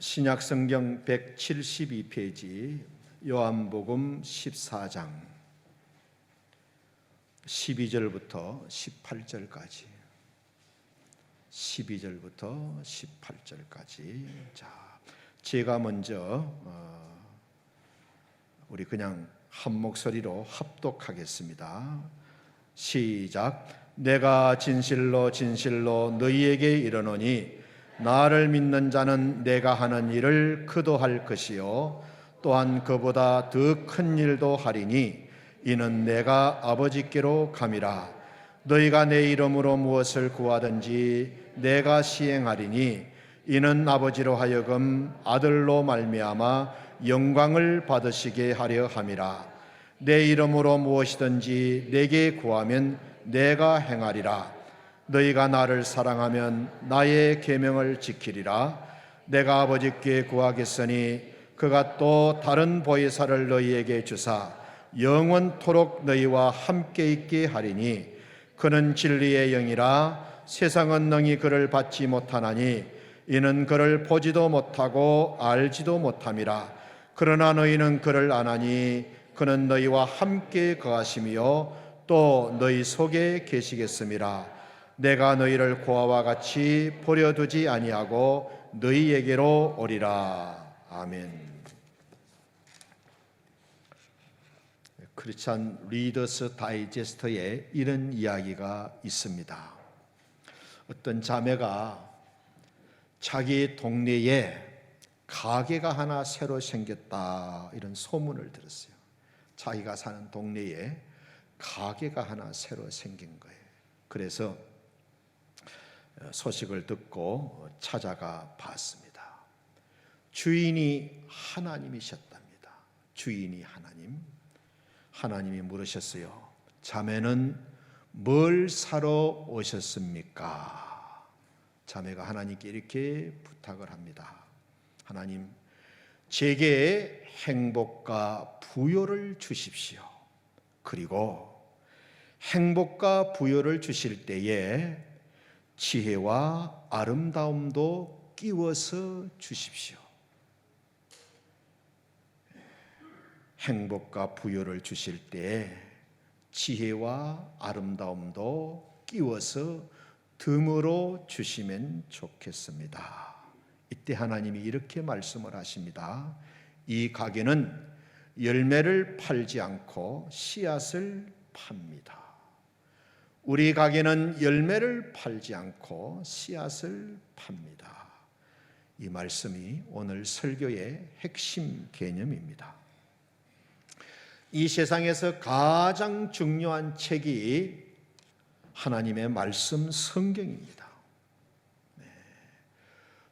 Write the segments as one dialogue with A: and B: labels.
A: 신약성경 172페이지 요한복음 14장 12절부터 18절까지 12절부터 18절까지 자, 제가 먼저 우리 그냥 한 목소리로 합독하겠습니다. 시작. 내가 진실로 진실로 너희에게 이르노니 나를 믿는 자는 내가 하는 일을 그도 할 것이요 또한 그보다 더 큰 일도 하리니 이는 내가 아버지께로 감이라. 너희가 내 이름으로 무엇을 구하든지 내가 시행하리니 이는 아버지로 하여금 아들로 말미암아 영광을 받으시게 하려 함이라. 내 이름으로 무엇이든지 내게 구하면 내가 행하리라. 너희가 나를 사랑하면 나의 계명을 지키리라. 내가 아버지께 구하겠으니 그가 또 다른 보혜사를 너희에게 주사 영원토록 너희와 함께 있게 하리니 그는 진리의 영이라. 세상은 능히 그를 받지 못하나니 이는 그를 보지도 못하고 알지도 못함이라. 그러나 너희는 그를 아나니 그는 너희와 함께 거하시며 또 너희 속에 계시겠음이라. 내가 너희를 고아와 같이 버려두지 아니하고 너희에게로 오리라. 아멘. 크리스찬 리더스 다이제스트에 이런 이야기가 있습니다. 어떤 자매가 자기 동네에 가게가 하나 새로 생겼다 이런 소문을 들었어요. 자기가 사는 동네에 가게가 하나 새로 생긴 거예요. 그래서 소식을 듣고 찾아가 봤습니다. 주인이 하나님이셨답니다. 주인이 하나님이 물으셨어요. 자매는 뭘 사러 오셨습니까? 자매가 하나님께 이렇게 부탁을 합니다. 하나님, 제게 행복과 부요를 주십시오. 그리고 행복과 부요를 주실 때에 지혜와 아름다움도 끼워서 주십시오. 행복과 부요를 주실 때 지혜와 아름다움도 끼워서 듬으로 주시면 좋겠습니다. 이때 하나님이 이렇게 말씀을 하십니다. 이 가게는 열매를 팔지 않고 씨앗을 팝니다. 우리 가게는 열매를 팔지 않고 씨앗을 팝니다. 이 말씀이 오늘 설교의 핵심 개념입니다. 이 세상에서 가장 중요한 책이 하나님의 말씀 성경입니다.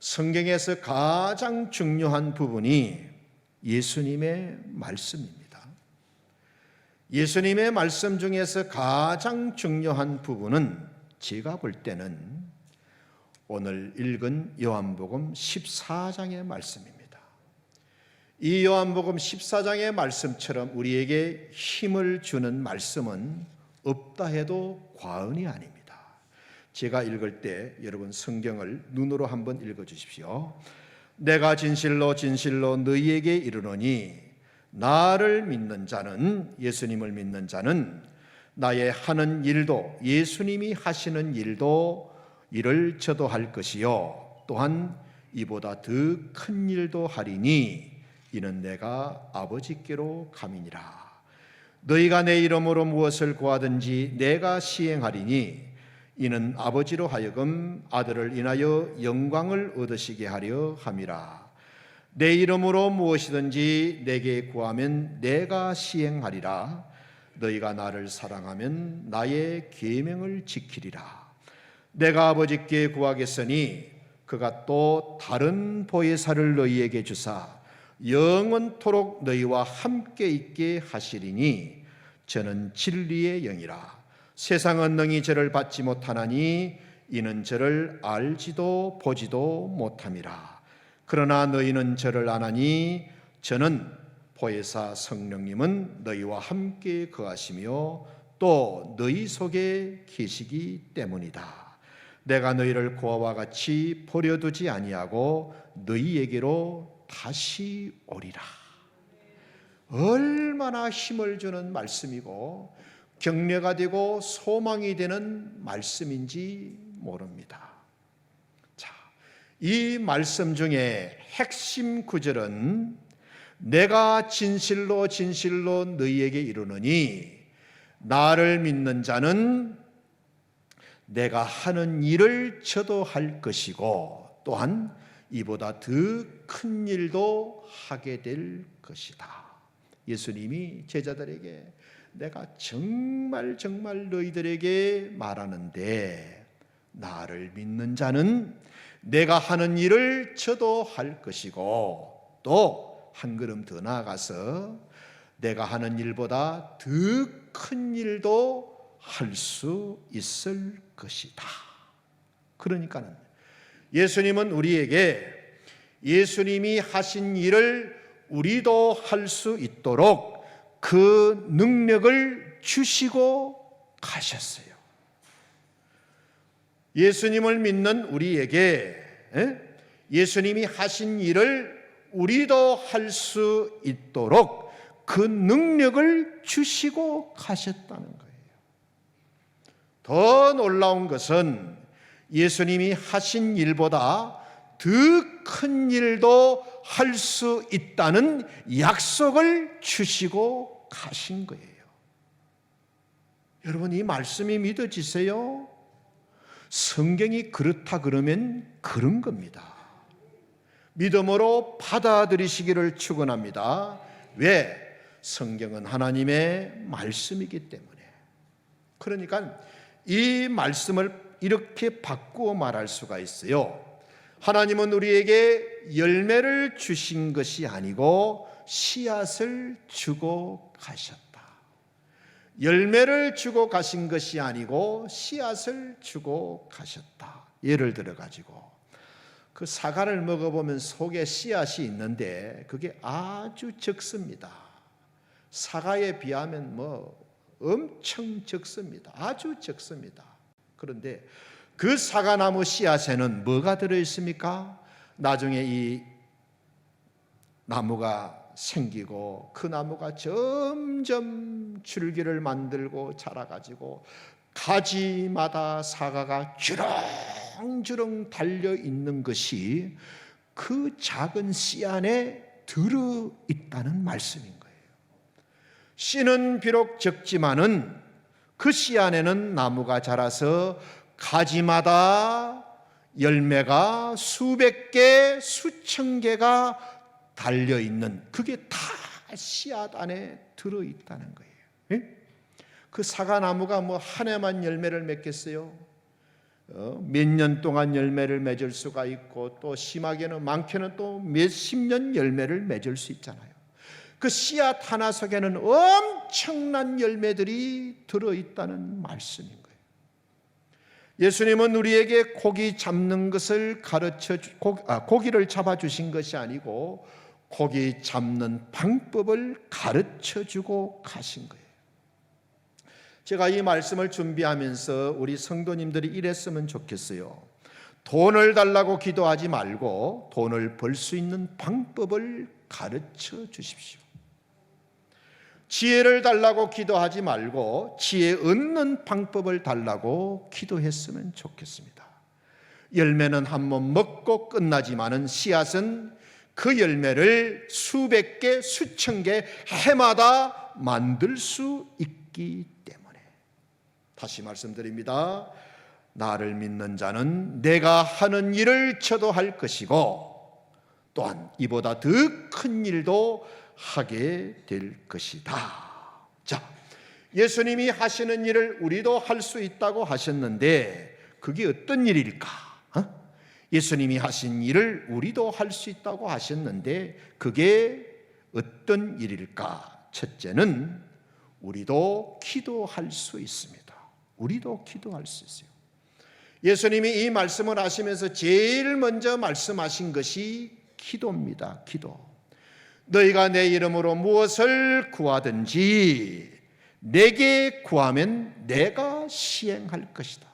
A: 성경에서 가장 중요한 부분이 예수님의 말씀입니다. 예수님의 말씀 중에서 가장 중요한 부분은 제가 볼 때는 오늘 읽은 요한복음 14장의 말씀입니다. 이 요한복음 14장의 말씀처럼 우리에게 힘을 주는 말씀은 없다 해도 과언이 아닙니다. 제가 읽을 때 여러분 성경을 눈으로 한번 읽어주십시오. 내가 진실로 진실로 너희에게 이르노니 나를 믿는 자는, 예수님을 믿는 자는 나의 하는 일도, 예수님이 하시는 일도 이를 저도 할 것이요 또한 이보다 더 큰 일도 하리니 이는 내가 아버지께로 감이니라. 너희가 내 이름으로 무엇을 구하든지 내가 시행하리니 이는 아버지로 하여금 아들을 인하여 영광을 얻으시게 하려 함이라. 내 이름으로 무엇이든지 내게 구하면 내가 시행하리라. 너희가 나를 사랑하면 나의 계명을 지키리라. 내가 아버지께 구하겠으니 그가 또 다른 보혜사를 너희에게 주사 영원토록 너희와 함께 있게 하시리니 저는 진리의 영이라. 세상은 능히 저를 받지 못하나니 이는 저를 알지도 보지도 못함이라. 그러나 너희는 저를 아나니 저는 보혜사 성령님은 너희와 함께 거하시며 또 너희 속에 계시기 때문이다. 내가 너희를 고아와 같이 버려두지 아니하고 너희에게로 다시 오리라. 얼마나 힘을 주는 말씀이고 격려가 되고 소망이 되는 말씀인지 모릅니다. 자, 이 말씀 중에 핵심 구절은 내가 진실로 진실로 너희에게 이르노니 나를 믿는 자는 내가 하는 일을 저도 할 것이고 또한 이보다 더 큰 일도 하게 될 것이다. 예수님이 제자들에게 내가 정말 너희들에게 말하는데 나를 믿는 자는 내가 하는 일을 저도 할 것이고 또 한 걸음 더 나아가서 내가 하는 일보다 더 큰 일도 할 수 있을 것이다. 그러니까는 예수님은 우리에게 예수님이 하신 일을 우리도 할 수 있도록 그 능력을 주시고 가셨어요. 예수님을 믿는 우리에게 예수님이 하신 일을 우리도 할 수 있도록 그 능력을 주시고 가셨다는 거예요. 더 놀라운 것은 예수님이 하신 일보다 더 큰 일도 할 수 있다는 약속을 주시고 가신 거예요. 여러분, 이 말씀이 믿어지세요? 성경이 그렇다 그러면 그런 겁니다. 믿음으로 받아들이시기를 축원합니다. 왜? 성경은 하나님의 말씀이기 때문에. 그러니까 이 말씀을 이렇게 바꾸어 말할 수가 있어요. 하나님은 우리에게 열매를 주신 것이 아니고 씨앗을 주고 가셨다. 열매를 주고 가신 것이 아니고 씨앗을 주고 가셨다. 예를 들어 가지고 그 사과를 먹어보면 속에 씨앗이 있는데 그게 아주 적습니다. 사과에 비하면 엄청 적습니다. 아주 적습니다. 그런데 그 사과나무 씨앗에는 뭐가 들어있습니까? 나중에 이 나무가 생기고 그 나무가 점점 줄기를 만들고 자라가지고 가지마다 사과가 주렁주렁 달려있는 것이 그 작은 씨 안에 들어있다는 말씀인 거예요. 씨는 비록 적지만은 그 씨 안에는 나무가 자라서 가지마다 열매가 수백 개, 수천 개가 달려있는 그게 다 씨앗 안에 들어있다는 거예요. 예? 그 사과나무가 한 해만 열매를 맺겠어요? 몇 년 동안 열매를 맺을 수가 있고 또 심하게는 많게는 또 몇십 년 열매를 맺을 수 있잖아요. 그 씨앗 하나 속에는 엄청난 열매들이 들어있다는 말씀인 거예요. 예수님은 우리에게 고기 잡는 것을 고기를 잡아주신 것이 아니고 고기 잡는 방법을 가르쳐주고 가신 거예요. 제가 이 말씀을 준비하면서 우리 성도님들이 이랬으면 좋겠어요. 돈을 달라고 기도하지 말고 돈을 벌 수 있는 방법을 가르쳐 주십시오. 지혜를 달라고 기도하지 말고 지혜 얻는 방법을 달라고 기도했으면 좋겠습니다. 열매는 한 번 먹고 끝나지만은 씨앗은 그 열매를 수백 개, 수천 개 해마다 만들 수 있기 때문에. 다시 말씀드립니다. 나를 믿는 자는 내가 하는 일을 저도 할 것이고 또한 이보다 더 큰 일도 하게 될 것이다. 자, 예수님이 하시는 일을 우리도 할 수 있다고 하셨는데 그게 어떤 일일까? 예수님이 하신 일을 우리도 할 수 있다고 하셨는데 그게 어떤 일일까? 첫째는 우리도 기도할 수 있습니다. 우리도 기도할 수 있어요. 예수님이 이 말씀을 하시면서 제일 먼저 말씀하신 것이 기도입니다. 기도. 너희가 내 이름으로 무엇을 구하든지 내게 구하면 내가 시행할 것이다.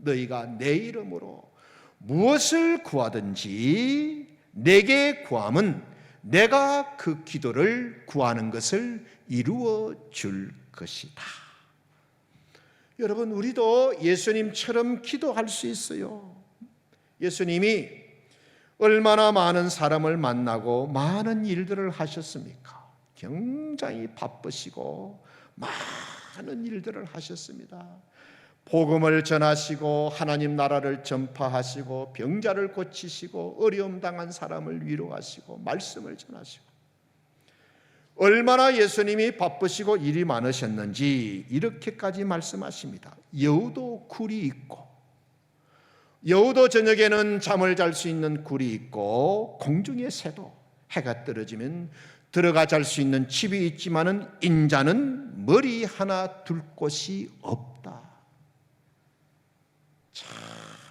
A: 너희가 내 이름으로 무엇을 구하든지 내게 구함은 내가 그 기도를 구하는 것을 이루어 줄 것이다. 여러분, 우리도 예수님처럼 기도할 수 있어요. 예수님이 얼마나 많은 사람을 만나고 많은 일들을 하셨습니까? 굉장히 바쁘시고 많은 일들을 하셨습니다. 복음을 전하시고 하나님 나라를 전파하시고 병자를 고치시고 어려움 당한 사람을 위로하시고 말씀을 전하시고, 얼마나 예수님이 바쁘시고 일이 많으셨는지 이렇게까지 말씀하십니다. 여우도 굴이 있고, 여우도 저녁에는 잠을 잘 수 있는 굴이 있고, 공중의 새도 해가 떨어지면 들어가 잘 수 있는 집이 있지만은 인자는 머리 하나 둘 곳이 없다. 참,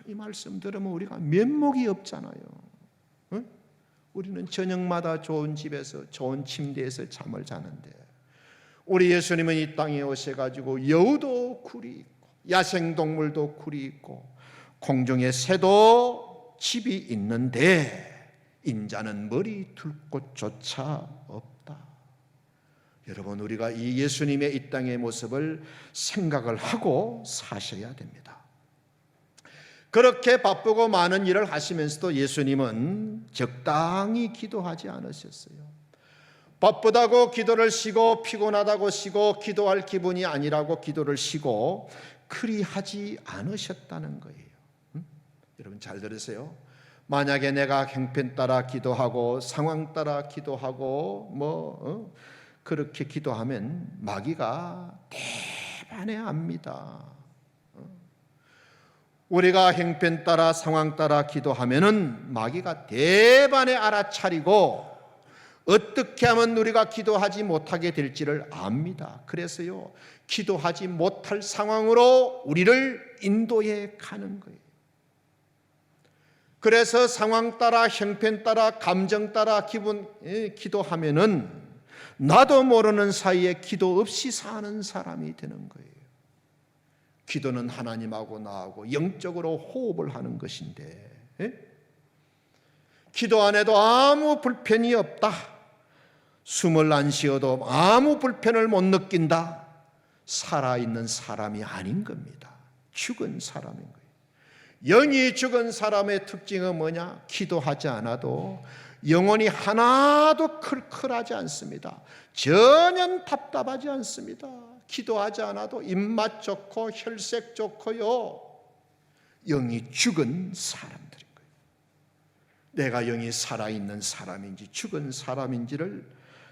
A: 이 말씀 들으면 우리가 면목이 없잖아요. 응? 우리는 저녁마다 좋은 집에서 좋은 침대에서 잠을 자는데, 우리 예수님은 이 땅에 오셔가지고 여우도 굴이 있고 야생동물도 굴이 있고 공중의 새도 집이 있는데 인자는 머리 둘 곳조차 없다. 여러분, 우리가 이 예수님의 이 땅의 모습을 생각을 하고 사셔야 됩니다. 그렇게 바쁘고 많은 일을 하시면서도 예수님은 적당히 기도하지 않으셨어요. 바쁘다고 기도를 쉬고 피곤하다고 쉬고 기도할 기분이 아니라고 기도를 쉬고 그리 하지 않으셨다는 거예요. 여러분 잘 들으세요. 만약에 내가 형편 따라 기도하고 상황 따라 기도하고 그렇게 기도하면 마귀가 대반해합니다. 우리가 형편 따라 상황 따라 기도하면은 마귀가 대반에 알아차리고 어떻게 하면 우리가 기도하지 못하게 될지를 압니다. 그래서요, 기도하지 못할 상황으로 우리를 인도해 가는 거예요. 그래서 상황 따라 형편 따라 감정 따라 기도하면은 나도 모르는 사이에 기도 없이 사는 사람이 되는 거예요. 기도는 하나님하고 나하고 영적으로 호흡을 하는 것인데, 기도 안 해도 아무 불편이 없다, 숨을 안 쉬어도 아무 불편을 못 느낀다, 살아있는 사람이 아닌 겁니다. 죽은 사람인 거예요. 영이 죽은 사람의 특징은 뭐냐? 기도하지 않아도 영혼이 하나도 클클하지 않습니다. 전혀 답답하지 않습니다. 기도하지 않아도 입맛 좋고 혈색 좋고요, 영이 죽은 사람들인 거예요. 내가 영이 살아있는 사람인지 죽은 사람인지를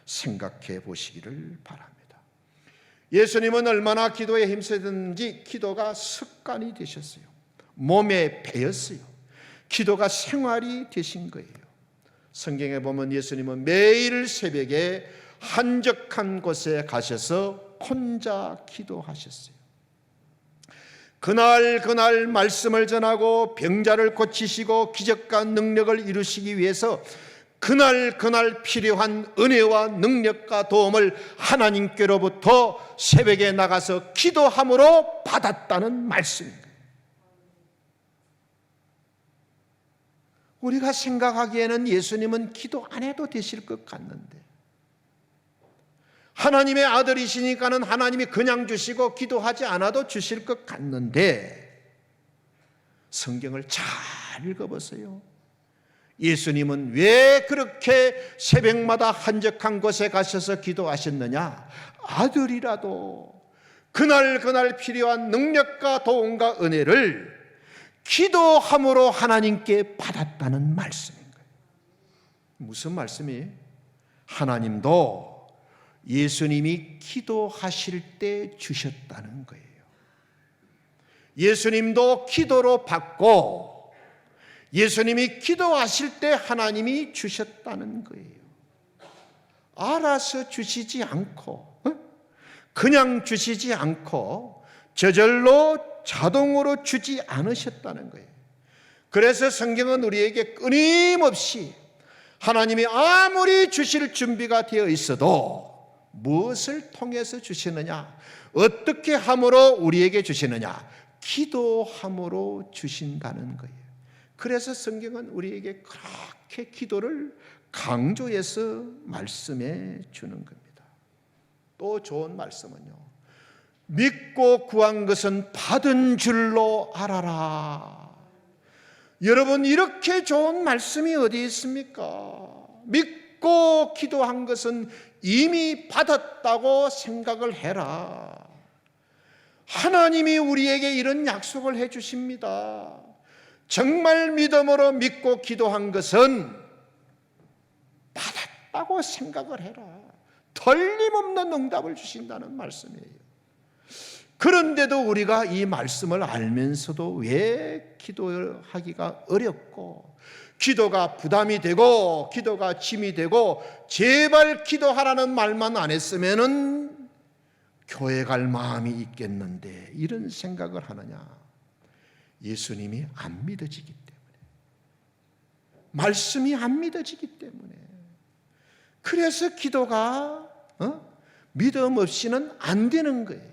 A: 생각해 보시기를 바랍니다. 예수님은 얼마나 기도에 힘쓰든지 기도가 습관이 되셨어요. 몸에 배였어요. 기도가 생활이 되신 거예요. 성경에 보면 예수님은 매일 새벽에 한적한 곳에 가셔서 혼자 기도하셨어요. 그날 말씀을 전하고 병자를 고치시고 기적과 능력을 이루시기 위해서 그날 필요한 은혜와 능력과 도움을 하나님께로부터 새벽에 나가서 기도함으로 받았다는 말씀입니다. 우리가 생각하기에는 예수님은 기도 안 해도 되실 것 같는데, 하나님의 아들이시니까는 하나님이 그냥 주시고 기도하지 않아도 주실 것 같는데, 성경을 잘 읽어보세요. 예수님은 왜 그렇게 새벽마다 한적한 곳에 가셔서 기도하셨느냐? 아들이라도 그날 필요한 능력과 도움과 은혜를 기도함으로 하나님께 받았다는 말씀인 거예요. 무슨 말씀이에요? 하나님도 예수님이 기도하실 때 주셨다는 거예요. 예수님도 기도로 받고 예수님이 기도하실 때 하나님이 주셨다는 거예요. 알아서 주시지 않고, 그냥 주시지 않고 저절로 자동으로 주지 않으셨다는 거예요. 그래서 성경은 우리에게 끊임없이 하나님이 아무리 주실 준비가 되어 있어도 무엇을 통해서 주시느냐, 어떻게 함으로 우리에게 주시느냐, 기도함으로 주신다는 거예요. 그래서 성경은 우리에게 그렇게 기도를 강조해서 말씀해 주는 겁니다. 또 좋은 말씀은요, 믿고 구한 것은 받은 줄로 알아라. 여러분, 이렇게 좋은 말씀이 어디 있습니까? 믿고 기도한 것은 이미 받았다고 생각을 해라. 하나님이 우리에게 이런 약속을 해 주십니다. 정말 믿음으로 믿고 기도한 것은 받았다고 생각을 해라. 틀림없는 응답을 주신다는 말씀이에요. 그런데도 우리가 이 말씀을 알면서도 왜 기도하기가 어렵고, 기도가 부담이 되고, 기도가 짐이 되고, 제발 기도하라는 말만 안 했으면은 교회 갈 마음이 있겠는데 이런 생각을 하느냐? 예수님이 안 믿어지기 때문에, 말씀이 안 믿어지기 때문에. 그래서 기도가 믿음 없이는 안 되는 거예요.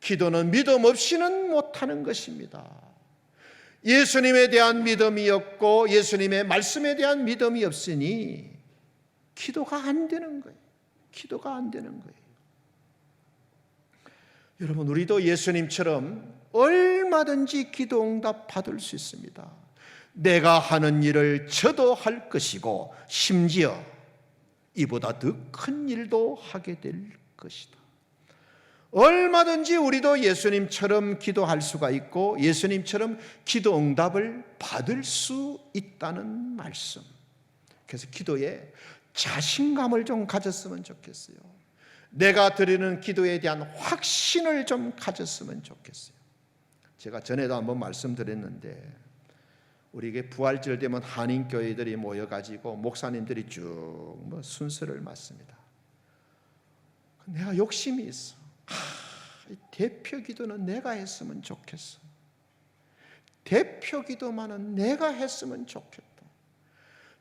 A: 기도는 믿음 없이는 못하는 것입니다. 예수님에 대한 믿음이 없고 예수님의 말씀에 대한 믿음이 없으니 기도가 안 되는 거예요. 기도가 안 되는 거예요. 여러분, 우리도 예수님처럼 얼마든지 기도 응답 받을 수 있습니다. 내가 하는 일을 저도 할 것이고 심지어 이보다 더 큰 일도 하게 될 것이다. 얼마든지 우리도 예수님처럼 기도할 수가 있고 예수님처럼 기도 응답을 받을 수 있다는 말씀. 그래서 기도에 자신감을 좀 가졌으면 좋겠어요. 내가 드리는 기도에 대한 확신을 좀 가졌으면 좋겠어요. 제가 전에도 한번 말씀드렸는데, 우리에게 부활절 되면 한인교회들이 모여가지고 목사님들이 쭉 순서를 맡습니다. 내가 욕심이 있어. 대표 기도는 내가 했으면 좋겠어. 대표 기도만은 내가 했으면 좋겠다.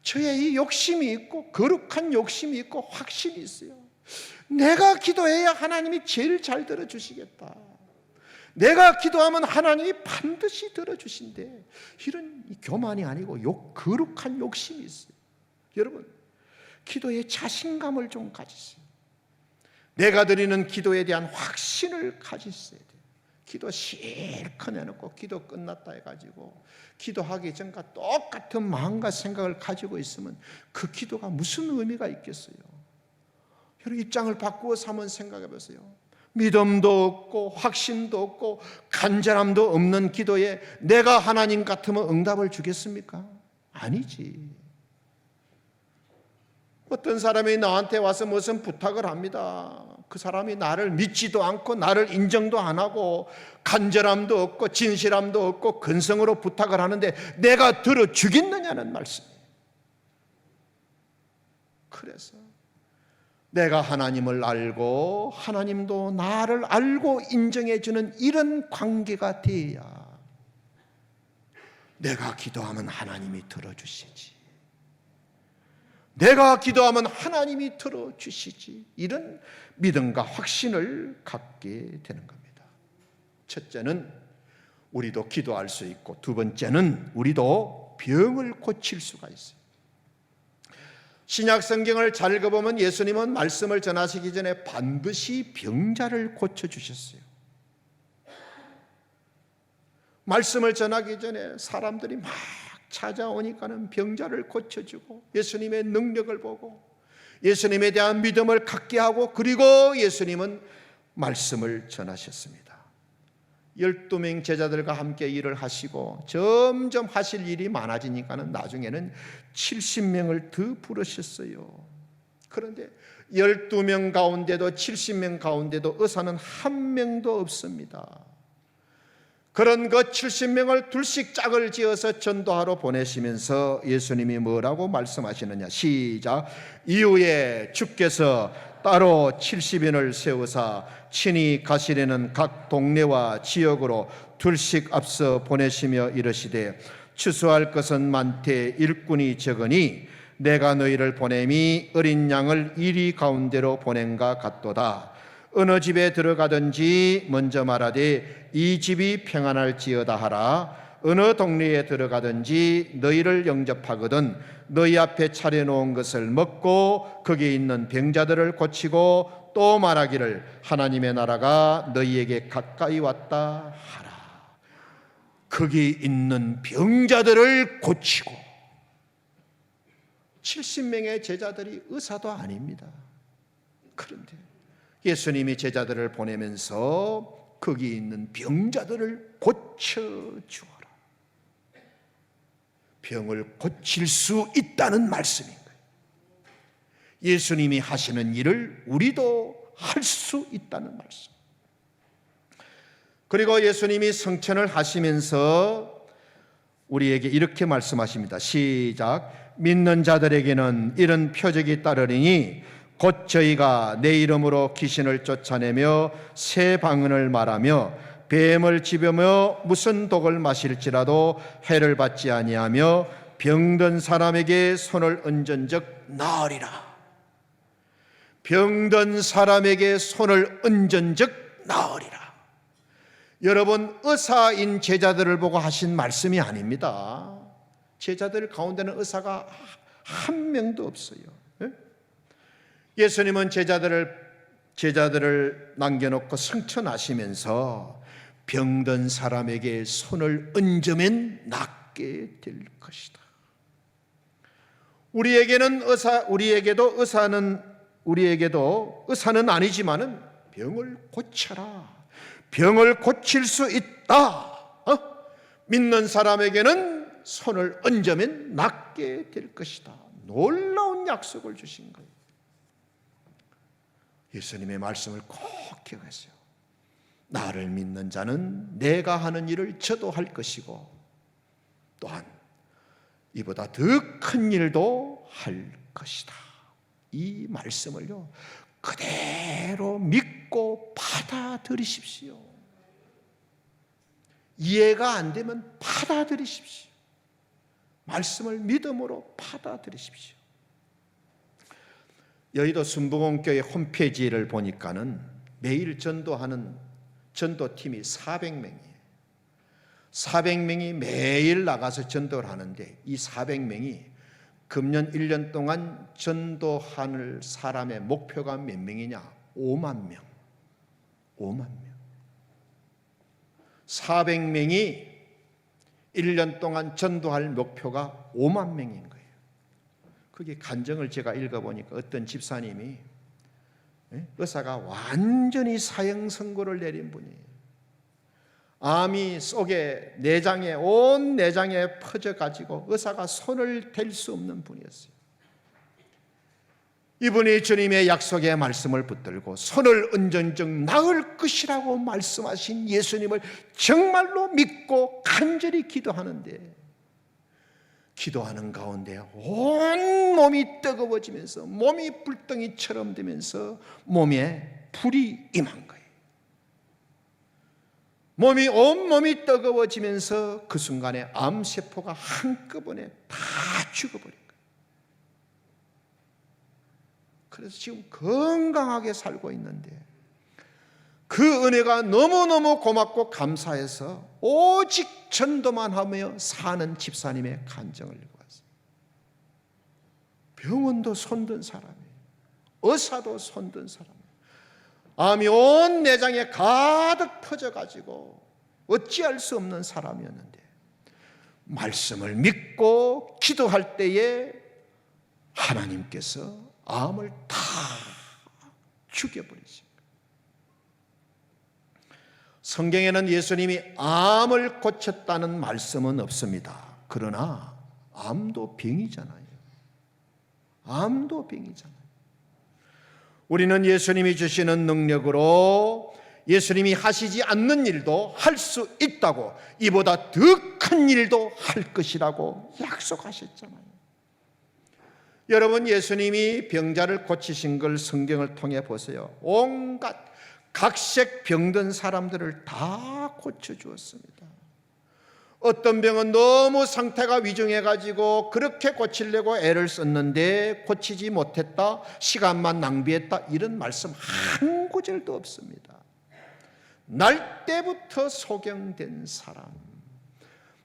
A: 저의 이 욕심이 있고, 거룩한 욕심이 있고, 확신이 있어요. 내가 기도해야 하나님이 제일 잘 들어주시겠다. 내가 기도하면 하나님이 반드시 들어주신대. 이런 교만이 아니고 거룩한 욕심이 있어요. 여러분, 기도에 자신감을 좀 가지세요. 내가 드리는 기도에 대한 확신을 가지셔야 돼요. 기도 실컷 해놓고 기도 끝났다 해가지고 기도하기 전과 똑같은 마음과 생각을 가지고 있으면 그 기도가 무슨 의미가 있겠어요? 여러분, 입장을 바꾸어서 한번 생각해 보세요. 믿음도 없고 확신도 없고 간절함도 없는 기도에 내가 하나님 같으면 응답을 주겠습니까? 아니지. 어떤 사람이 나한테 와서 무슨 부탁을 합니다. 그 사람이 나를 믿지도 않고 나를 인정도 안 하고 간절함도 없고 진실함도 없고 근성으로 부탁을 하는데 내가 들어주겠느냐는 말씀이에요. 그래서 내가 하나님을 알고 하나님도 나를 알고 인정해 주는 이런 관계가 돼야 내가 기도하면 하나님이 들어주시지. 내가 기도하면 하나님이 들어주시지. 이런 믿음과 확신을 갖게 되는 겁니다. 첫째는 우리도 기도할 수 있고, 두 번째는 우리도 병을 고칠 수가 있어요. 신약 성경을 잘 읽어보면 예수님은 말씀을 전하시기 전에 반드시 병자를 고쳐주셨어요. 말씀을 전하기 전에 사람들이 막 찾아오니까는 병자를 고쳐주고 예수님의 능력을 보고 예수님에 대한 믿음을 갖게 하고, 그리고 예수님은 말씀을 전하셨습니다. 12명 제자들과 함께 일을 하시고 점점 하실 일이 많아지니까는 나중에는 70명을 더 부르셨어요. 그런데 12명 가운데도 70명 가운데도 의사는 한 명도 없습니다. 그런 그 70명을 둘씩 짝을 지어서 전도하러 보내시면서 예수님이 뭐라고 말씀하시느냐. 시작. 이후에 주께서 따로 70인을 세우사 친히 가시려는 각 동네와 지역으로 둘씩 앞서 보내시며 이르시되, 추수할 것은 많되 일꾼이 적으니 내가 너희를 보냄이 어린 양을 이리 가운데로 보낸가 같도다. 어느 집에 들어가든지 먼저 말하되 이 집이 평안할지어다 하라. 어느 동네에 들어가든지 너희를 영접하거든 너희 앞에 차려놓은 것을 먹고 거기에 있는 병자들을 고치고 또 말하기를 하나님의 나라가 너희에게 가까이 왔다 하라. 거기 있는 병자들을 고치고 70명의 제자들이 의사도 아닙니다. 그런데 예수님이 제자들을 보내면서 거기 있는 병자들을 고쳐주어라. 병을 고칠 수 있다는 말씀인 거예요. 예수님이 하시는 일을 우리도 할 수 있다는 말씀. 그리고 예수님이 성천을 하시면서 우리에게 이렇게 말씀하십니다. 시작. 믿는 자들에게는 이런 표적이 따르리니 곧 저희가 내 이름으로 귀신을 쫓아내며 새 방언을 말하며 뱀을 집으며 무슨 독을 마실지라도 해를 받지 아니하며 병든 사람에게 손을 얹은즉 나으리라. 병든 사람에게 손을 얹은즉 나으리라. 여러분, 의사인 제자들을 보고 하신 말씀이 아닙니다. 제자들 가운데는 의사가 한 명도 없어요. 예수님은 제자들을 남겨놓고 승천하시면서 병든 사람에게 손을 얹으면 낫게 될 것이다. 우리에게도 의사는 아니지만은 병을 고쳐라. 병을 고칠 수 있다. 믿는 사람에게는 손을 얹으면 낫게 될 것이다. 놀라운 약속을 주신 거예요. 예수님의 말씀을 꼭 기억하세요. 나를 믿는 자는 내가 하는 일을 저도 할 것이고 또한 이보다 더 큰 일도 할 것이다. 이 말씀을요 그대로 믿고 받아들이십시오. 이해가 안 되면 받아들이십시오. 말씀을 믿음으로 받아들이십시오. 여의도 순복음교회 홈페이지를 보니까는 매일 전도하는 전도팀이 400명이에요. 400명이 매일 나가서 전도를 하는데 이 400명이 금년 1년 동안 전도할 사람의 목표가 몇 명이냐? 5만 명. 5만 명. 400명이 1년 동안 전도할 목표가 5만 명인 거예요. 그게 간증을 제가 읽어보니까 어떤 집사님이 의사가 완전히 사형 선고를 내린 분이에요. 암이 속에 내장에 온 내장에 퍼져가지고 의사가 손을 댈 수 없는 분이었어요. 이분이 주님의 약속의 말씀을 붙들고 손을 얹은즉 나을 것이라고 말씀하신 예수님을 정말로 믿고 간절히 기도하는데 기도하는 가운데 온 몸이 뜨거워지면서 몸이 불덩이처럼 되면서 몸에 불이 임한 거예요. 온몸이 뜨거워지면서 그 순간에 암세포가 한꺼번에 다 죽어버린 거예요. 그래서 지금 건강하게 살고 있는데 그 은혜가 너무너무 고맙고 감사해서 오직 전도만 하며 사는 집사님의 간증을 읽어봤어요. 병원도 손든 사람이에요. 의사도 손든 사람이에요. 암이 온 내장에 가득 퍼져가지고 어찌할 수 없는 사람이었는데 말씀을 믿고 기도할 때에 하나님께서 암을 다 죽여버리십니다. 성경에는 예수님이 암을 고쳤다는 말씀은 없습니다. 그러나 암도 병이잖아요. 암도 병이잖아요. 우리는 예수님이 주시는 능력으로 예수님이 하시지 않는 일도 할 수 있다고, 이보다 더 큰 일도 할 것이라고 약속하셨잖아요. 여러분, 예수님이 병자를 고치신 걸 성경을 통해 보세요. 온갖 각색 병든 사람들을 다 고쳐주었습니다. 어떤 병은 너무 상태가 위중해가지고 그렇게 고치려고 애를 썼는데 고치지 못했다, 시간만 낭비했다, 이런 말씀 한 구절도 없습니다. 날 때부터 소경된 사람,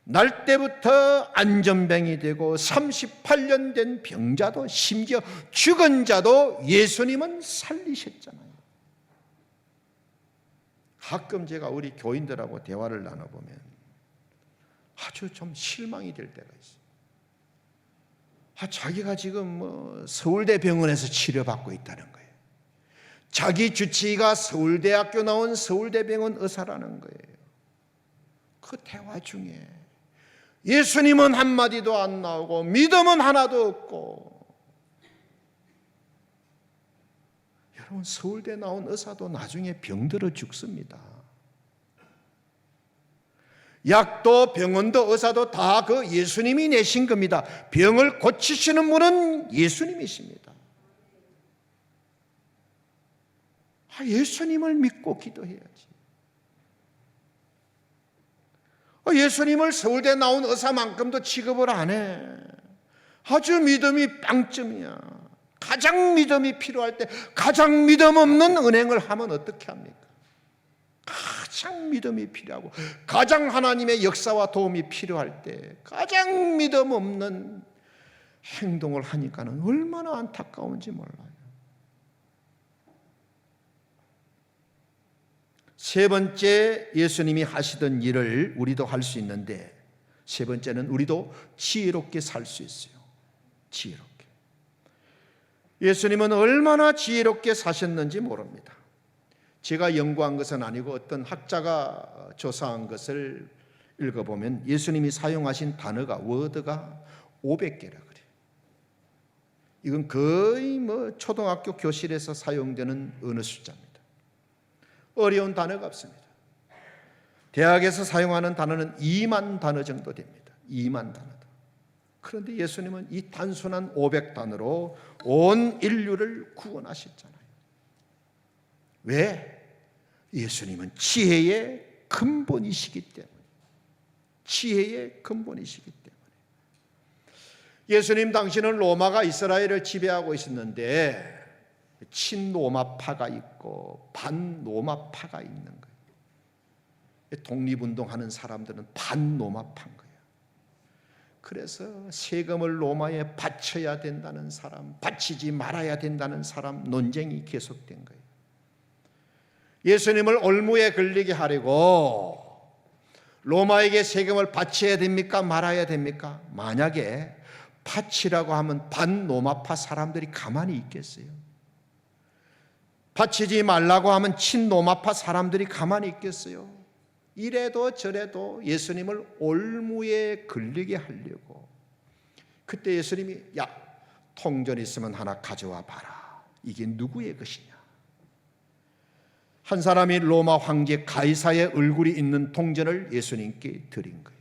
A: 날 때부터 안전병이 되고 38년 된 병자도, 심지어 죽은 자도 예수님은 살리셨잖아요. 가끔 제가 우리 교인들하고 대화를 나눠보면 아주 좀 실망이 될 때가 있어요. 자기가 지금 서울대 병원에서 치료받고 있다는 거예요. 자기 주치의가 서울대학교 나온 서울대병원 의사라는 거예요. 그 대화 중에 예수님은 한마디도 안 나오고 믿음은 하나도 없고, 여러분, 서울대 나온 의사도 나중에 병들어 죽습니다. 약도 병원도 의사도 다 그 예수님이 내신 겁니다. 병을 고치시는 분은 예수님이십니다. 예수님을 믿고 기도해야지. 예수님을 서울대 나온 의사만큼도 취급을 안 해. 아주 믿음이 빵점이야. 가장 믿음이 필요할 때 가장 믿음 없는 은행을 하면 어떻게 합니까? 가장 믿음이 필요하고 가장 하나님의 역사와 도움이 필요할 때 가장 믿음 없는 행동을 하니까는 얼마나 안타까운지 몰라요. 세 번째, 예수님이 하시던 일을 우리도 할 수 있는데, 세 번째는 우리도 지혜롭게 살 수 있어요. 지혜롭게. 예수님은 얼마나 지혜롭게 사셨는지 모릅니다. 제가 연구한 것은 아니고 어떤 학자가 조사한 것을 읽어보면 예수님이 사용하신 단어가, 워드가 500개라 그래요. 이건 거의 초등학교 교실에서 사용되는 언어 숫자입니다. 어려운 단어가 없습니다. 대학에서 사용하는 단어는 2만 단어 정도 됩니다. 2만 단어. 그런데 예수님은 이 단순한 500단어로 온 인류를 구원하셨잖아요. 왜? 예수님은 지혜의 근본이시기 때문에. 지혜의 근본이시기 때문에. 예수님 당시는 로마가 이스라엘을 지배하고 있었는데 친로마파가 있고 반로마파가 있는 거예요. 독립운동하는 사람들은 반로마파인 거예요. 그래서 세금을 로마에 바쳐야 된다는 사람, 바치지 말아야 된다는 사람 논쟁이 계속된 거예요. 예수님을 올무에 걸리게 하려고 로마에게 세금을 바쳐야 됩니까? 말아야 됩니까? 만약에 바치라고 하면 반로마파 사람들이 가만히 있겠어요? 바치지 말라고 하면 친로마파 사람들이 가만히 있겠어요? 이래도 저래도 예수님을 올무에 걸리게 하려고. 그때 예수님이, 야, 통전 있으면 하나 가져와 봐라. 이게 누구의 것이냐? 한 사람이 로마 황제 가이사의 얼굴이 있는 통전을 예수님께 드린 거예요.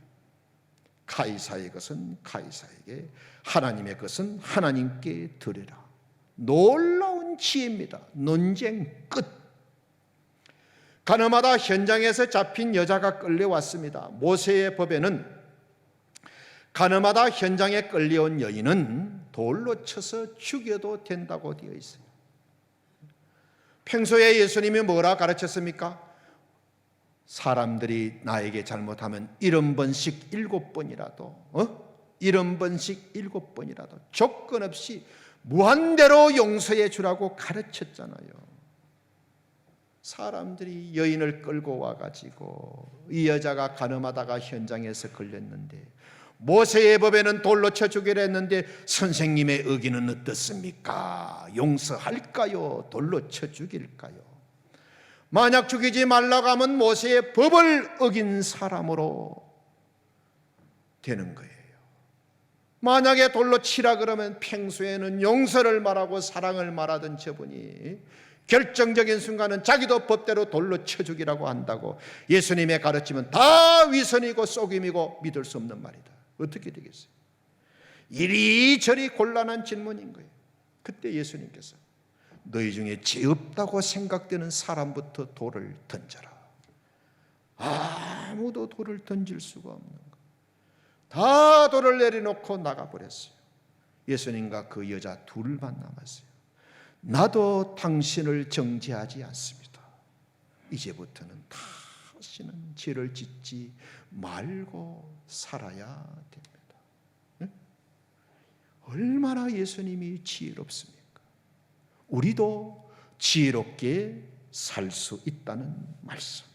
A: 가이사의 것은 가이사에게, 하나님의 것은 하나님께 드리라. 놀라운 지혜입니다. 논쟁 끝. 가늠하다 현장에서 잡힌 여자가 끌려왔습니다. 모세의 법에는 가늠하다 현장에 끌려온 여인은 돌로 쳐서 죽여도 된다고 되어 있어요. 평소에 예수님이 뭐라 가르쳤습니까? 사람들이 나에게 잘못하면 70번씩 7번이라도 70번씩 7번이라도 조건 없이 무한대로 용서해 주라고 가르쳤잖아요. 사람들이 여인을 끌고 와가지고 이 여자가 가늠하다가 현장에서 걸렸는데 모세의 법에는 돌로 쳐 죽이려 했는데 선생님의 의기는 어떻습니까? 용서할까요? 돌로 쳐 죽일까요? 만약 죽이지 말라고 하면 모세의 법을 어긴 사람으로 되는 거예요. 만약에 돌로 치라 그러면 평소에는 용서를 말하고 사랑을 말하던 저분이 결정적인 순간은 자기도 법대로 돌로 쳐 죽이라고 한다고 예수님의 가르침은 다 위선이고 속임이고 믿을 수 없는 말이다. 어떻게 되겠어요? 이리저리 곤란한 질문인 거예요. 그때 예수님께서 너희 중에 죄 없다고 생각되는 사람부터 돌을 던져라. 아무도 돌을 던질 수가 없는 거예요. 다 돌을 내려놓고 나가버렸어요. 예수님과 그 여자 둘만 남았어요. 나도 당신을 정죄하지 않습니다. 이제부터는 다시는 죄를 짓지 말고 살아야 됩니다. 네? 얼마나 예수님이 지혜롭습니까? 우리도 지혜롭게 살 수 있다는 말씀.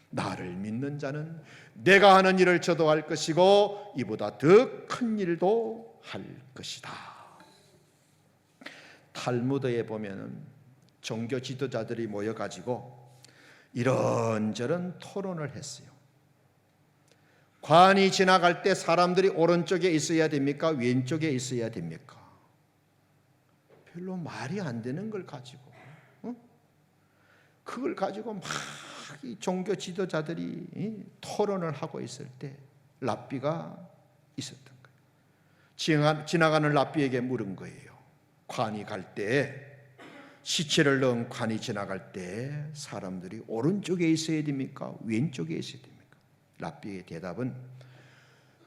A: 나를 믿는 자는 내가 하는 일을 저도 할 것이고 이보다 더 큰 일도 할 것이다. 탈무드에 보면은 종교 지도자들이 모여가지고 이런저런 토론을 했어요. 관이 지나갈 때 사람들이 오른쪽에 있어야 됩니까? 왼쪽에 있어야 됩니까? 별로 말이 안 되는 걸 가지고 그걸 가지고 막 이 종교 지도자들이 토론을 하고 있을 때 랍비가 있었던 거예요. 지나가는 랍비에게 물은 거예요. 관이 갈 때, 시체를 넣은 관이 지나갈 때 사람들이 오른쪽에 있어야 됩니까? 왼쪽에 있어야 됩니까? 랍비의 대답은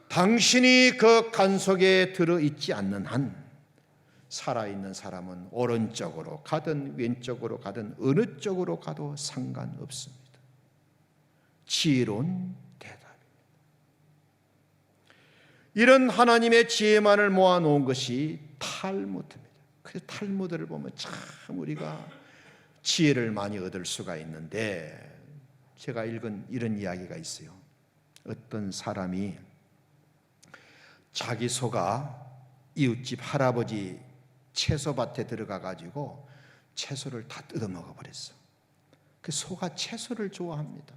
A: 당신이 그 관 속에 들어있지 않는 한 살아있는 사람은 오른쪽으로 가든 왼쪽으로 가든 어느 쪽으로 가도 상관없습니다. 지혜로운 대답입니다. 이런 하나님의 지혜만을 모아놓은 것이 탈무드입니다. 그래서 탈무드를 보면 참 우리가 지혜를 많이 얻을 수가 있는데, 제가 읽은 이런 이야기가 있어요. 어떤 사람이 자기 소가 이웃집 할아버지 채소밭에 들어가 가지고 채소를 다 뜯어먹어 버렸어. 그 소가 채소를 좋아합니다.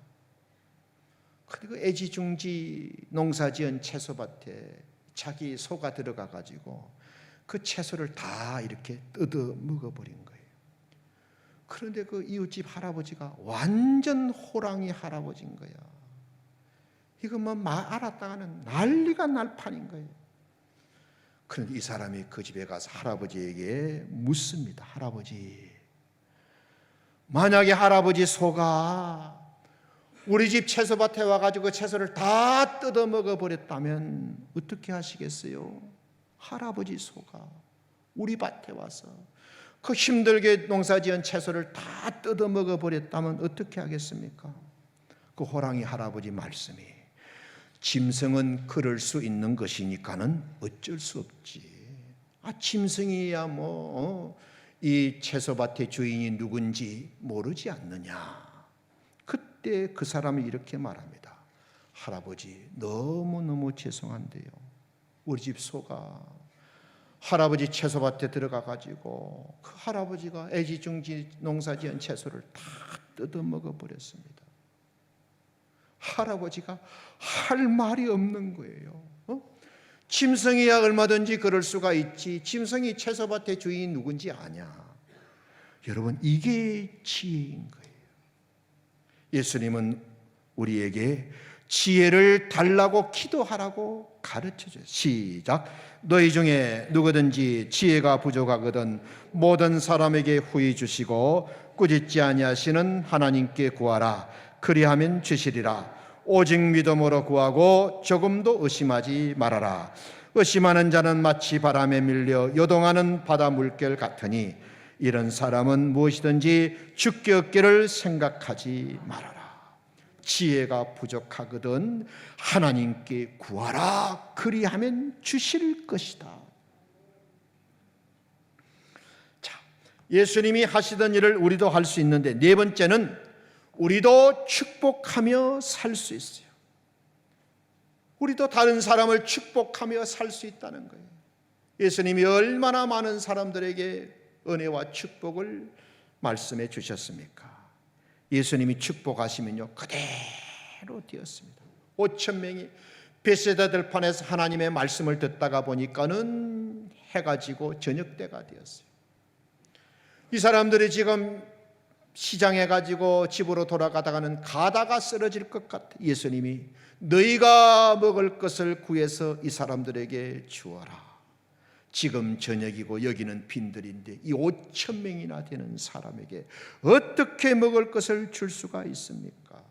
A: 그리고 애지중지 농사지은 채소밭에 자기 소가 들어가 가지고 그 채소를 다 이렇게 뜯어먹어 버린 거예요. 그런데 그 이웃집 할아버지가 완전 호랑이 할아버지인 거야. 이거 뭐 알았다가는 난리가 날 판인 거예요. 그런데 이 사람이 그 집에 가서 할아버지에게 묻습니다. 할아버지, 만약에 할아버지 소가 우리 집 채소밭에 와가지고 채소를 다 뜯어먹어 버렸다면 어떻게 하시겠어요? 할아버지 소가 우리 밭에 와서 그 힘들게 농사지은 채소를 다 뜯어먹어 버렸다면 어떻게 하겠습니까? 그 호랑이 할아버지 말씀이, 짐승은 그럴 수 있는 것이니까는 어쩔 수 없지. 짐승이야 이 채소밭의 주인이 누군지 모르지 않느냐. 그때 그 사람이 이렇게 말합니다. 할아버지, 너무너무 죄송한데요, 우리 집 소가 할아버지 채소밭에 들어가 가지고 그 할아버지가 애지중지 농사지은 채소를 다 뜯어먹어 버렸습니다. 할아버지가 할 말이 없는 거예요. 짐승이야 얼마든지 그럴 수가 있지, 짐승이 채소밭의 주인이 누군지 아냐. 여러분, 이게 지혜인 거예요. 예수님은 우리에게 지혜를 달라고 기도하라고 가르쳐줘요. 시작. 너희 중에 누구든지 지혜가 부족하거든 모든 사람에게 후히 주시고 꾸짖지 아니하시는 하나님께 구하라. 그리하면 주시리라. 오직 믿음으로 구하고 조금도 의심하지 말아라. 의심하는 자는 마치 바람에 밀려 요동하는 바다 물결 같으니 이런 사람은 무엇이든지 주께 얻기를 생각하지 말아라. 지혜가 부족하거든 하나님께 구하라. 그리하면 주실 것이다. 자, 예수님이 하시던 일을 우리도 할 수 있는데, 네 번째는 우리도 축복하며 살 수 있어요. 우리도 다른 사람을 축복하며 살 수 있다는 거예요. 예수님이 얼마나 많은 사람들에게 은혜와 축복을 말씀해 주셨습니까? 예수님이 축복하시면요, 그대로 되었습니다. 5천 명이 베세다 들판에서 하나님의 말씀을 듣다가 보니까는 해가 지고 저녁 때가 되었어요. 이 사람들이 지금 시장에 가지고 집으로 돌아가다가는 가다가 쓰러질 것 같아. 예수님이 너희가 먹을 것을 구해서 이 사람들에게 주어라. 지금 저녁이고 여기는 빈들인데 이 5천 명이나 되는 사람에게 어떻게 먹을 것을 줄 수가 있습니까?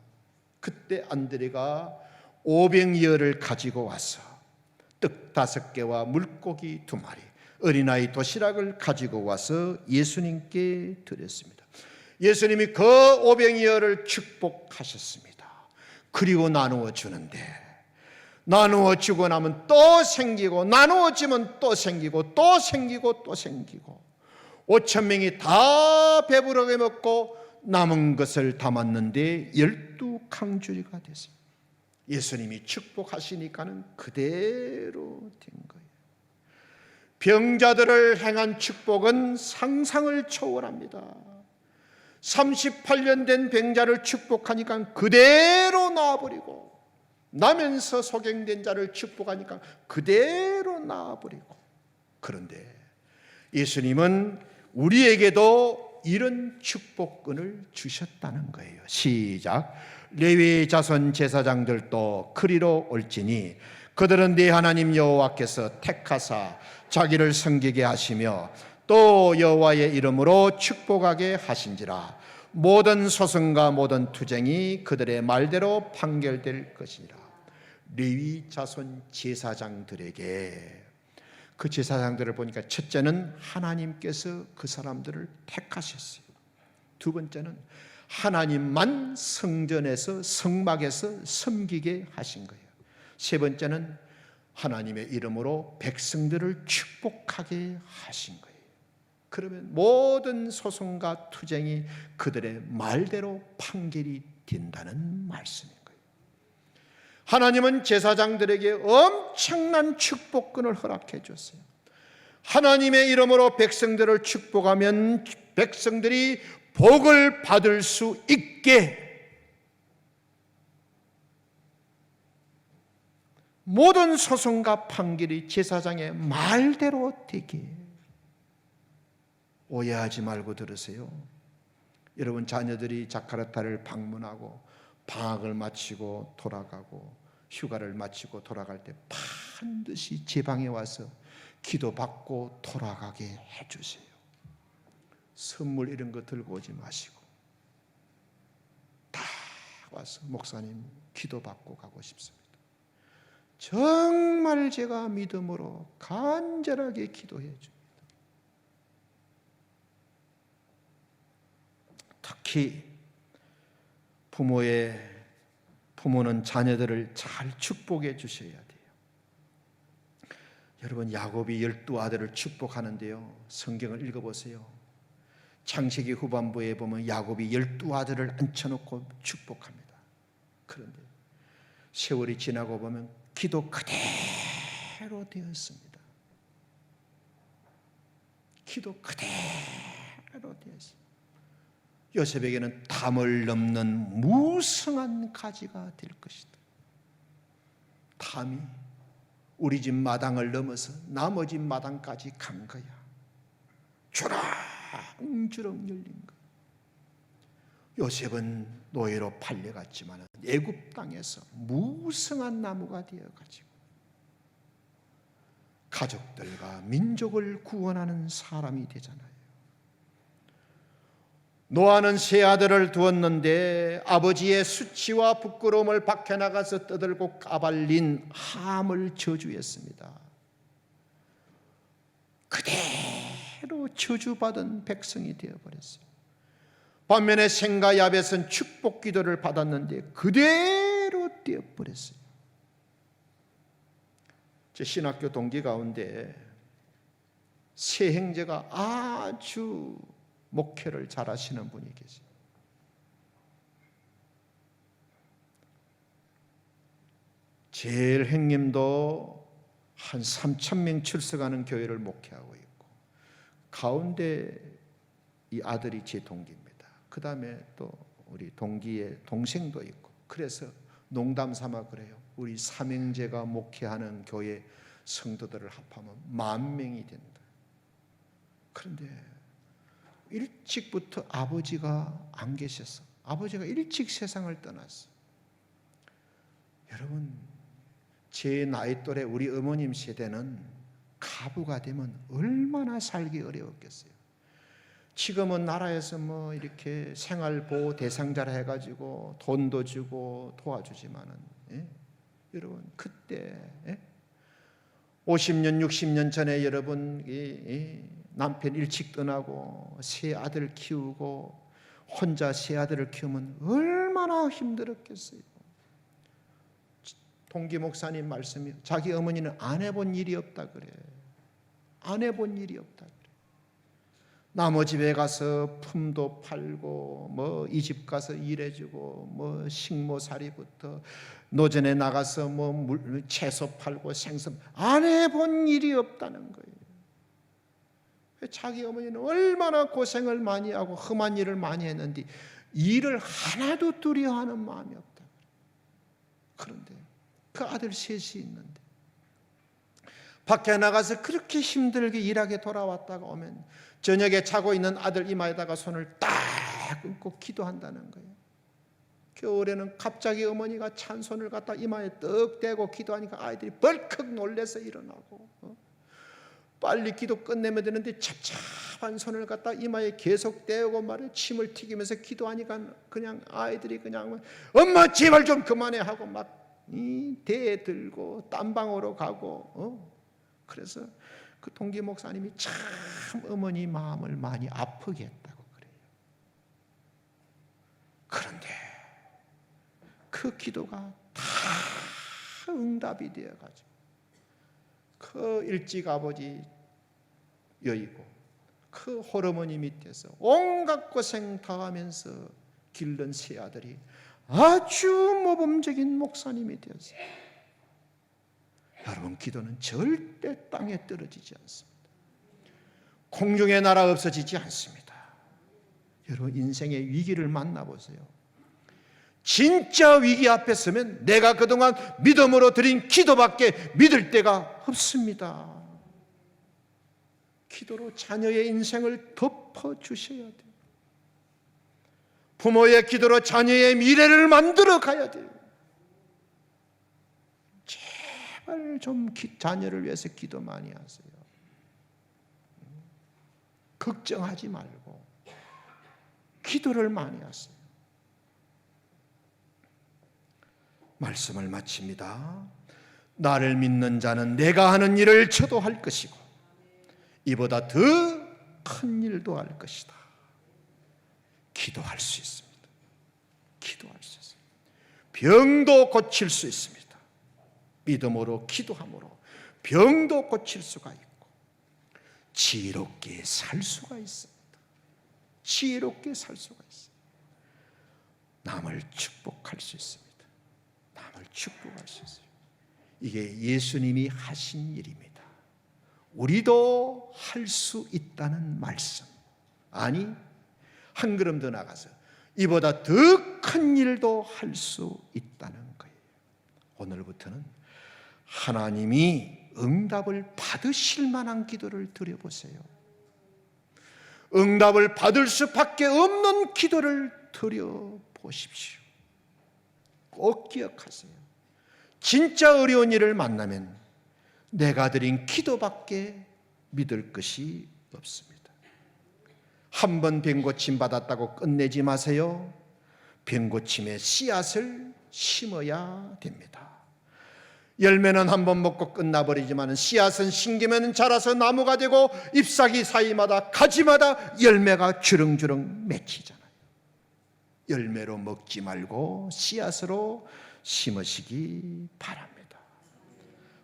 A: 그때 안드레가 500여를 가지고 와서 떡 5개와 물고기 2마리, 어린아이 도시락을 가지고 와서 예수님께 드렸습니다. 예수님이 그 오병이어를 축복하셨습니다. 그리고 나누어 주는데, 나누어 주고 나면 또 생기고, 나누어 주면 또 생기고, 또 생기고, 또 생기고, 5,000명이 다 배부르게 먹고 남은 것을 담았는데 12강주리가 됐습니다. 예수님이 축복하시니까는 그대로 된 거예요. 병자들을 향한 축복은 상상을 초월합니다. 38년 된 병자를 축복하니까 그대로 나아버리고, 나면서 소경된 자를 축복하니까 그대로 나아버리고. 그런데 예수님은 우리에게도 이런 축복권을 주셨다는 거예요. 시작. 레위 자손 제사장들도 그리로 올지니 그들은 네 하나님 여호와께서 택하사 자기를 섬기게 하시며 또 여호와의 이름으로 축복하게 하신지라. 모든 소송과 모든 투쟁이 그들의 말대로 판결될 것이니라. 레위 자손 제사장들에게, 그 제사장들을 보니까 첫째는 하나님께서 그 사람들을 택하셨어요. 두 번째는 하나님만 성전에서, 성막에서 섬기게 하신 거예요. 세 번째는 하나님의 이름으로 백성들을 축복하게 하신 거예요. 그러면 모든 소송과 투쟁이 그들의 말대로 판결이 된다는 말씀인 거예요. 하나님은 제사장들에게 엄청난 축복권을 허락해 줬어요. 하나님의 이름으로 백성들을 축복하면 백성들이 복을 받을 수 있게, 모든 소송과 판결이 제사장의 말대로 되게. 오해하지 말고 들으세요. 여러분, 자녀들이 자카르타를 방문하고 방학을 마치고 돌아가고 휴가를 마치고 돌아갈 때 반드시 제 방에 와서 기도받고 돌아가게 해주세요. 선물 이런 거 들고 오지 마시고 다 와서 목사님 기도받고 가고 싶습니다. 정말 제가 믿음으로 간절하게 기도해 줍니다. 특히 부모는 자녀들을 잘 축복해 주셔야 돼요. 여러분, 야곱이 12아들을 축복하는데요, 성경을 읽어보세요. 창세기 후반부에 보면 야곱이 12아들을 앉혀놓고 축복합니다. 그런데 세월이 지나고 보면 기도 그대로 되었습니다. 기도 그대로 되었습니다. 요셉에게는 담을 넘는 무성한 가지가 될 것이다. 담이 우리 집 마당을 넘어서 나머지 마당까지 간 거야. 주렁주렁 열린 거야. 요셉은 노예로 팔려갔지만 애굽 땅에서 무성한 나무가 되어가지고 가족들과 민족을 구원하는 사람이 되잖아요. 노아는 세 아들을 두었는데 아버지의 수치와 부끄러움을 밖에나가서 떠들고 까발린 함을 저주했습니다. 그대로 저주받은 백성이 되어버렸어요. 반면에 셈과 야벳은 축복 기도를 받았는데 그대로 되어버렸어요. 제 신학교 동기 가운데 세 형제가 아주 목회를 잘하시는 분이 계세요. 제일 형님도 한 3,000명 출석하는 교회를 목회하고 있고, 가운데 이 아들이 제 동기입니다. 그 다음에 또 우리 동기의 동생도 있고, 그래서 농담 삼아 그래요. 우리 삼형제가 목회하는 교회 성도들을 합하면 10,000명이 된다. 그런데 일찍부터 아버지가 안 계셨어. 아버지가 일찍 세상을 떠났어. 여러분, 제 나이 또래 우리 어머님 세대는 가부가 되면 얼마나 살기 어려웠겠어요. 지금은 나라에서 뭐 이렇게 생활보호 대상자라 해가지고 돈도 주고 도와주지만은, 예? 여러분, 그때 50년, 60년 전에 여러분 남편 일찍 떠나고 세 아들 키우고 혼자 세 아들을 키우면 얼마나 힘들었겠어요. 동기 목사님 말씀이 자기 어머니는 안 해본 일이 없다 그래. 안 해본 일이 없다 그래. 남의 집에 가서 품도 팔고 뭐 이 집 가서 일해주고 뭐 식모살이부터 노전에 나가서 뭐 채소 팔고 생선 안 해본 일이 없다는 거예요. 자기 어머니는 얼마나 고생을 많이 하고 험한 일을 많이 했는데 일을 하나도 두려워하는 마음이 없다. 그런데 그 아들 셋이 있는데 밖에 나가서 그렇게 힘들게 일하게 돌아왔다가 오면 저녁에 자고 있는 아들 이마에다가 손을 딱 얹고 기도한다는 거예요. 겨울에는 갑자기 어머니가 찬 손을 갖다 이마에 떡 대고 기도하니까 아이들이 벌컥 놀래서 일어나고 빨리 기도 끝내면 되는데 찹찹한 손을 갖다 이마에 계속 대고 말해 침을 튀기면서 기도하니까 그냥 아이들이 그냥 엄마 제발 좀 그만해 하고 막 대 들고 딴방으로 가고 그래서 그 동기 목사님이 참 어머니 마음을 많이 아프게 했다고 그래요. 그런데 그 기도가 다 응답이 되어가지고 그 일찍 아버지 여의고 그 호르몬이 밑에서 온갖 고생 다 하면서 길른 세 아들이 아주 모범적인 목사님이 되었어요. 여러분, 기도는 절대 땅에 떨어지지 않습니다. 공중의 나라 없어지지 않습니다. 여러분, 인생의 위기를 만나보세요. 진짜 위기 앞에 서면 내가 그동안 믿음으로 드린 기도밖에 믿을 데가 없습니다. 기도로 자녀의 인생을 덮어주셔야 돼요. 부모의 기도로 자녀의 미래를 만들어 가야 돼요. 제발 좀 자녀를 위해서 기도 많이 하세요. 걱정하지 말고 기도를 많이 하세요. 말씀을 마칩니다. 나를 믿는 자는 내가 하는 일을 저도 할 것이고 이보다 더 큰 일도 할 것이다. 기도할 수 있습니다. 기도할 수 있습니다. 병도 고칠 수 있습니다. 믿음으로 기도함으로 병도 고칠 수가 있고 지혜롭게 살 수가 있습니다. 지혜롭게 살 수가 있습니다. 남을 축복할 수 있습니다. 남을 축복할 수 있어요. 이게 예수님이 하신 일입니다. 우리도 할 수 있다는 말씀. 아니, 한 걸음 더 나가서 이보다 더 큰 일도 할 수 있다는 거예요. 오늘부터는 하나님이 응답을 받으실 만한 기도를 드려보세요. 응답을 받을 수밖에 없는 기도를 드려보십시오. 꼭 기억하세요. 진짜 어려운 일을 만나면 내가 드린 기도밖에 믿을 것이 없습니다. 한 번 병고침 받았다고 끝내지 마세요. 병고침의 씨앗을 심어야 됩니다. 열매는 한 번 먹고 끝나버리지만 씨앗은 심기면 자라서 나무가 되고 잎사귀 사이마다 가지마다 열매가 주렁주렁 맺히잖아요. 열매로 먹지 말고 씨앗으로 심으시기 바랍니다.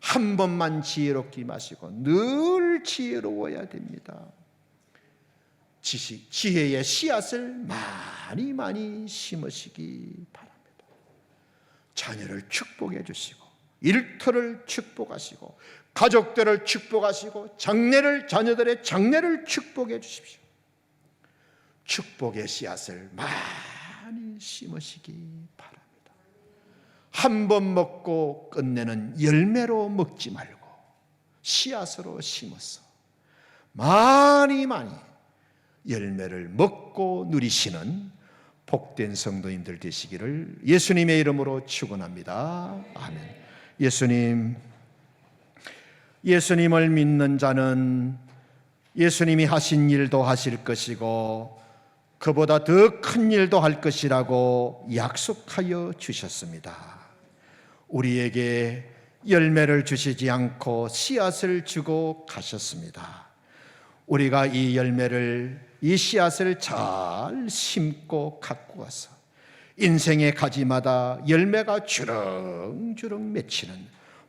A: 한 번만 지혜롭게 마시고 늘 지혜로워야 됩니다. 지혜의 씨앗을 많이 많이 심으시기 바랍니다. 자녀를 축복해 주시고 일터를 축복하시고 가족들을 축복하시고 자녀들의 장래를 축복해 주십시오. 축복의 씨앗을 많이 심으시기 바랍니다. 한 번 먹고 끝내는 열매로 먹지 말고 씨앗으로 심어서 많이 열매를 먹고 누리시는 복된 성도님들 되시기를 예수님의 이름으로 축원합니다. 아멘. 예수님을 믿는 자는 예수님이 하신 일도 하실 것이고 그보다 더 큰 일도 할 것이라고 약속하여 주셨습니다. 우리에게 열매를 주시지 않고 씨앗을 주고 가셨습니다. 우리가 이 열매를, 이 씨앗을 잘 심고 갖고 와서 인생의 가지마다 열매가 주렁주렁 맺히는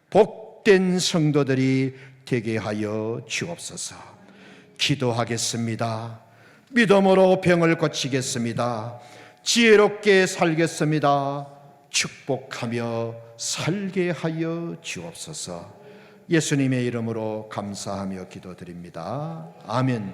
A: 복된 성도들이 되게 하여 주옵소서. 기도하겠습니다. 믿음으로 병을 고치겠습니다. 지혜롭게 살겠습니다. 축복하며 살게 하여 주옵소서. 예수님의 이름으로 감사하며 기도드립니다. 아멘.